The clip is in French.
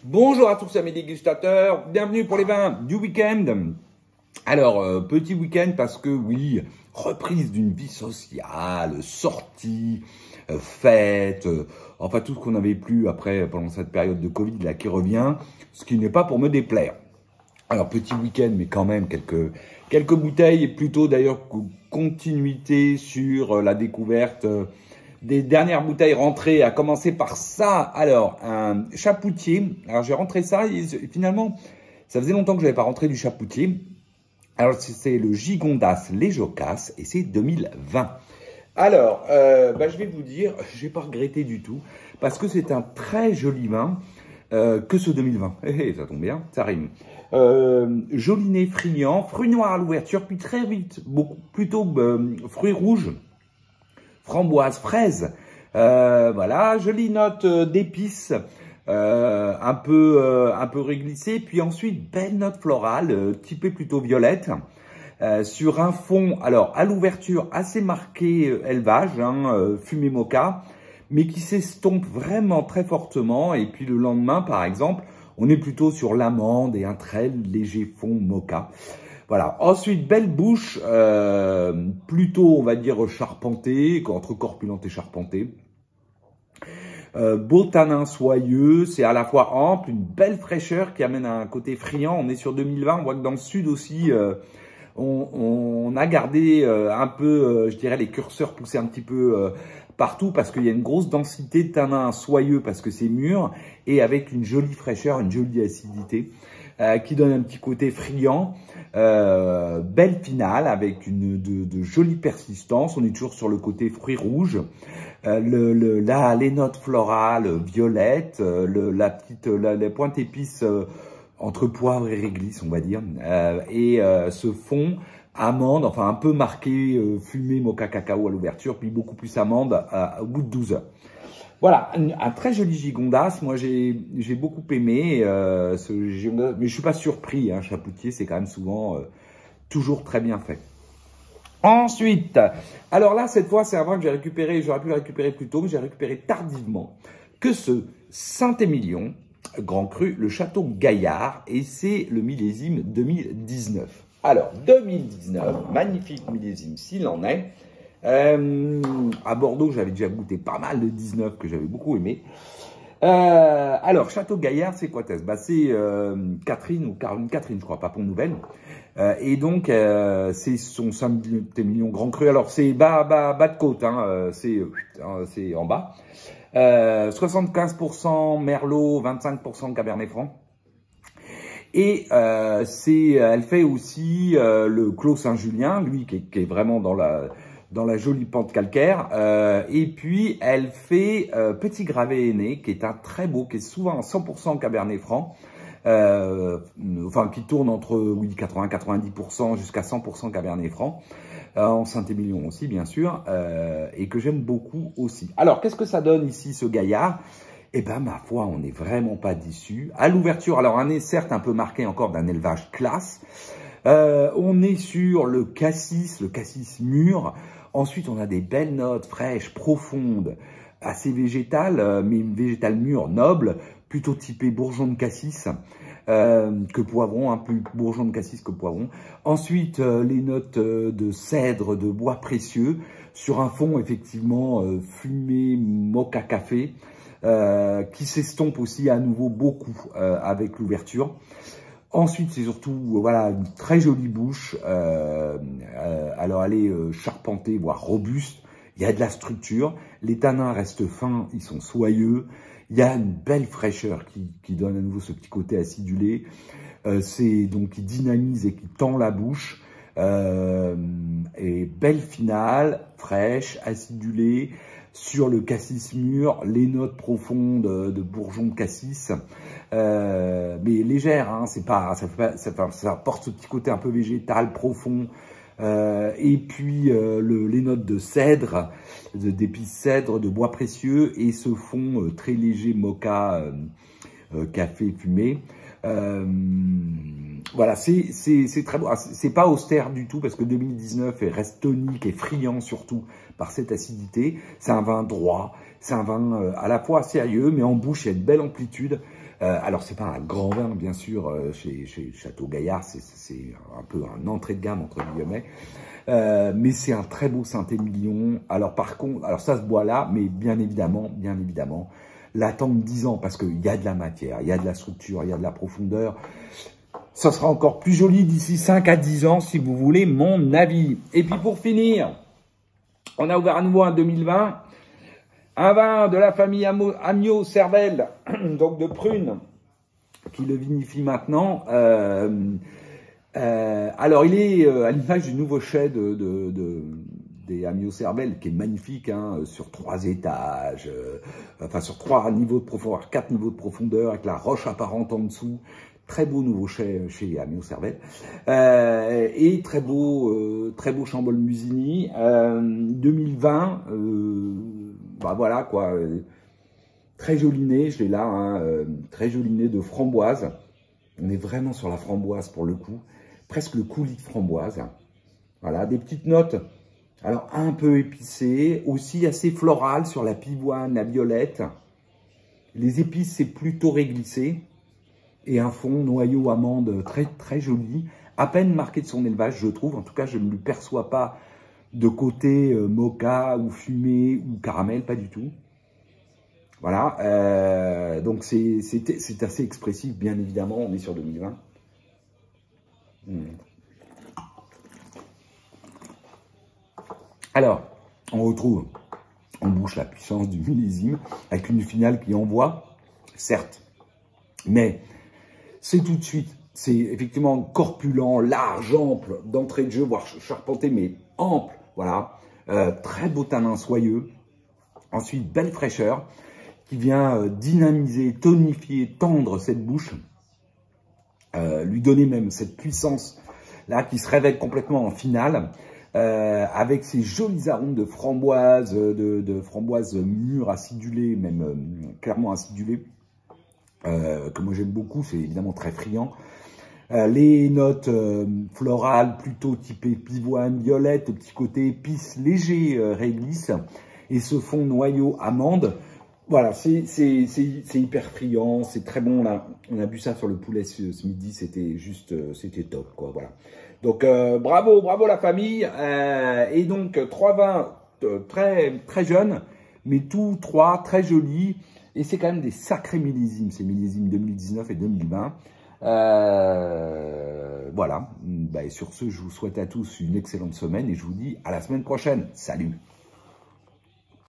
Bonjour à tous amis dégustateurs, bienvenue pour les vins du week-end. Alors, petit week-end parce que oui, reprise d'une vie sociale, sortie, fête, enfin tout ce qu'on n'avait plus après pendant cette période de Covid là qui revient, ce qui n'est pas pour me déplaire. Alors, petit week-end, mais quand même quelques bouteilles, et plutôt d'ailleurs continuité sur la découverte des dernières bouteilles rentrées, à commencer par ça. Alors, un chapoutier. Alors, j'ai rentré ça, et finalement, ça faisait longtemps que je n'avais pas rentré du chapoutier. Alors, c'est le Gigondas Les Jocas, et c'est 2020. Alors, je vais vous dire, je n'ai pas regretté du tout, parce que c'est un très joli vin, que ce 2020. Ça tombe bien, ça rime. Joli nez friand, fruits noirs à l'ouverture, puis très vite, plutôt fruits rouges, framboise, fraise. Voilà, jolie note d'épices, un peu réglissée, puis ensuite belle note florale, typée plutôt violette. Sur un fond, alors à l'ouverture assez marqué élevage, fumé moka, mais qui s'estompe vraiment très fortement. Et puis le lendemain, par exemple, on est plutôt sur l'amande et un très léger fond moka. Voilà. Ensuite, belle bouche, plutôt, on va dire, charpentée, entre corpulente et charpentée. Beau tanin soyeux, c'est à la fois ample, une belle fraîcheur qui amène un côté friand. On est sur 2020, on voit que dans le sud aussi, on a gardé un peu, je dirais, les curseurs poussés un petit peu partout parce qu'il y a une grosse densité de tanin soyeux parce que c'est mûr et avec une jolie fraîcheur, une jolie acidité qui donne un petit côté friand. Belle finale avec de jolies persistances. On est toujours sur le côté fruits rouges. Là, les notes florales, violettes, les pointes épices entre poivre et réglisse, on va dire. Ce fond amande, enfin un peu marqué fumé mocha cacao à l'ouverture, puis beaucoup plus amande au bout de 12 heures. Voilà, un très joli Gigondas. Moi, j'ai beaucoup aimé ce Gigondas, mais je suis pas surpris. Chapoutier, c'est quand même souvent toujours très bien fait. Ensuite, alors là, cette fois, c'est un vin que j'ai récupéré. J'aurais pu le récupérer plus tôt, mais j'ai récupéré tardivement. Que ce Saint-Émilion Grand Cru, le Château Gaillard, et c'est le millésime 2019. Alors, 2019, magnifique millésime s'il en est. À Bordeaux, j'avais déjà goûté pas mal de 19 que j'avais beaucoup aimé. Alors, Château Gaillard, c'est quoi, Tess? C'est Catherine ou Caroline Catherine, je crois, pas pour nouvelle. Et donc, c'est son Saint-Émilion Grand Cru. Alors, c'est bas de côte, c'est en bas. 75% Merlot, 25% Cabernet Franc. Et elle fait aussi le Clos Saint-Julien, lui qui est vraiment dans la jolie pente calcaire. Et puis elle fait Petit Gravé Aîné, qui est un très beau, qui est souvent 100% Cabernet Franc, qui tourne entre 80-90% jusqu'à 100% Cabernet Franc, en Saint-Émilion aussi bien sûr, et que j'aime beaucoup aussi. Alors qu'est-ce que ça donne ici ce Gaillard? Eh ben, ma foi, on n'est vraiment pas déçu. À l'ouverture, alors un nez certes un peu marqué encore d'un élevage classe. On est sur le cassis mûr. Ensuite, on a des belles notes fraîches, profondes, assez végétales, mais végétales mûres, nobles, plutôt typées bourgeon de cassis que poivron, un peu bourgeon de cassis que poivron. Ensuite, les notes de cèdre, de bois précieux, sur un fond effectivement fumé mocha café. Qui s'estompe aussi à nouveau beaucoup avec l'ouverture. Ensuite, c'est surtout voilà une très jolie bouche. Alors, elle est charpentée, voire robuste. Il y a de la structure. Les tanins restent fins, ils sont soyeux. Il y a une belle fraîcheur qui donne à nouveau ce petit côté acidulé. C'est donc qui dynamise et qui tend la bouche. Et belle finale, fraîche, acidulée. Sur le cassis mûr, les notes profondes de bourgeon de cassis, mais légères, c'est pas, ça apporte ce petit côté un peu végétal, profond, et puis les notes de cèdre, d'épices cèdre, de bois précieux, et ce fond très léger mocha, café fumé. Voilà, c'est très beau. C'est pas austère du tout parce que 2019 reste tonique et friand surtout par cette acidité. C'est un vin droit, c'est un vin à la fois sérieux, mais en bouche il y a une belle amplitude. Alors, c'est pas un grand vin, bien sûr, chez Château Gaillard, c'est un peu un entrée de gamme, entre guillemets. Mais c'est un très beau Saint-Émilion. Alors, par contre, alors ça se boit là, mais bien évidemment, l'attendre 10 ans, parce qu'il y a de la matière, il y a de la structure, il y a de la profondeur. Ça sera encore plus joli d'ici 5 à 10 ans, si vous voulez mon avis. Et puis, pour finir, on a ouvert à nouveau en 2020. Un vin de la famille Amiot Cervelle, donc de Prune, qui le vinifie maintenant. Alors, il est à l'image du nouveau chai des Amiot Cervelle, qui est magnifique, hein, sur 3 étages, enfin sur 3 niveaux de profondeur, 4 niveaux de profondeur, avec la roche apparente en dessous. Très beau nouveau chai chez Amiot Cervelle. Et très beau Chambol Musigny. 2020, bah voilà quoi, très joli nez, je l'ai là, hein, très joli nez de framboise. On est vraiment sur la framboise pour le coup, presque le coulis de framboise. Voilà, des petites notes, alors un peu épicées, aussi assez florales sur la pivoine, la violette. Les épices, c'est plutôt réglissé. Et un fond noyau amande très joli, à peine marqué de son élevage, je trouve. En tout cas, je ne lui perçois pas de côté mocha ou fumé ou caramel, pas du tout. Voilà, donc c'est assez expressif, bien évidemment, on est sur 2020. Alors, on retrouve en bouche la puissance du millésime, avec une finale qui envoie, certes, mais c'est tout de suite, c'est effectivement corpulent, large, ample, d'entrée de jeu, voire charpenté, mais ample, voilà. Très beau tanin soyeux. Ensuite, belle fraîcheur qui vient dynamiser, tonifier, tendre cette bouche, lui donner même cette puissance là qui se révèle complètement en finale, avec ces jolis arômes de framboise, de framboise mûre, acidulée, même clairement acidulée, que moi j'aime beaucoup, c'est évidemment très friand. Les notes florales plutôt typées pivoine, violette, petit côté épice léger, réglisse, et ce fond noyau amande. Voilà, c'est hyper friand, c'est très bon. Là, on a bu ça sur le poulet ce midi, c'était juste, c'était top, quoi. Voilà. Donc bravo la famille. Et donc 3 vins très jeunes, mais tous 3 très jolis. Et c'est quand même des sacrés millésimes, ces millésimes 2019 et 2020. Voilà. Bah, et sur ce, je vous souhaite à tous une excellente semaine et je vous dis à la semaine prochaine. Salut!